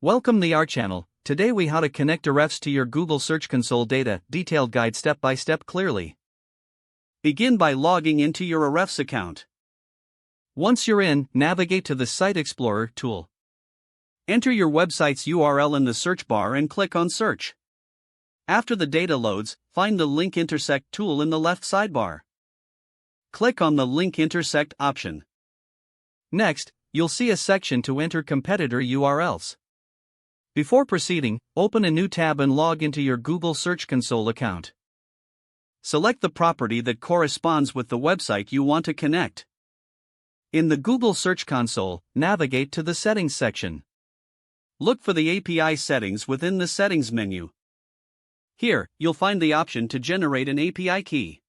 Welcome to our channel. Today we how to connect Ahrefs to your Google Search Console data, detailed guide step by step clearly. Begin by logging into your Ahrefs account. Once you're in, navigate to the Site Explorer tool. Enter your website's URL in the search bar and click on Search. After the data loads, find the Link Intersect tool in the left sidebar. Click on the Link Intersect option. Next, you'll see a section to enter competitor URLs. Before proceeding, open a new tab and log into your Google Search Console account. Select the property that corresponds with the website you want to connect. In the Google Search Console, navigate to the Settings section. Look for the API settings within the Settings menu. Here, you'll find the option to generate an API key.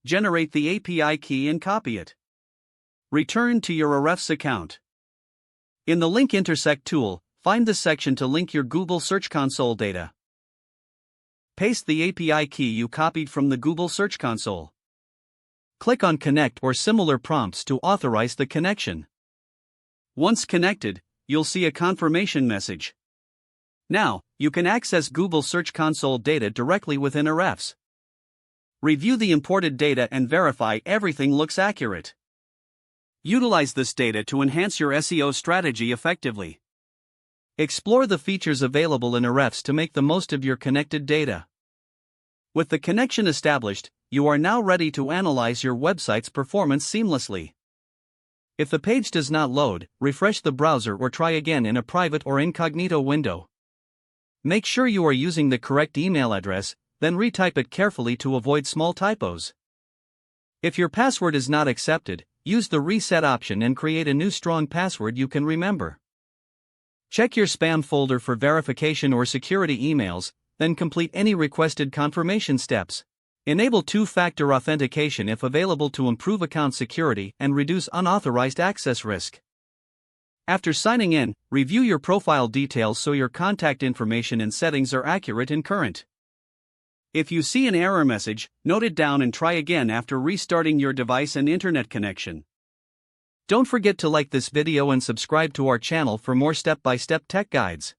Generate the API key and copy it. Return to your Ahrefs account. In the Link Intersect tool, find the section to link your Google Search Console data. Paste the API key you copied from the Google Search Console. Click on Connect or similar prompts to authorize the connection. Once connected, you'll see a confirmation message. Now, you can access Google Search Console data directly within Ahrefs. Review the imported data and verify everything looks accurate. Utilize this data to enhance your SEO strategy effectively. Explore the features available in Ahrefs to make the most of your connected data. With the connection established, you are now ready to analyze your website's performance seamlessly. If the page does not load, refresh the browser or try again in a private or incognito window. Make sure you are using the correct email address, then retype it carefully to avoid small typos. If your password is not accepted, use the reset option and create a new strong password you can remember. Check your spam folder for verification or security emails, then complete any requested confirmation steps. Enable two-factor authentication if available to improve account security and reduce unauthorized access risk. After signing in, review your profile details so your contact information and settings are accurate and current. If you see an error message, note it down and try again after restarting your device and internet connection. Don't forget to like this video and subscribe to our channel for more step-by-step tech guides.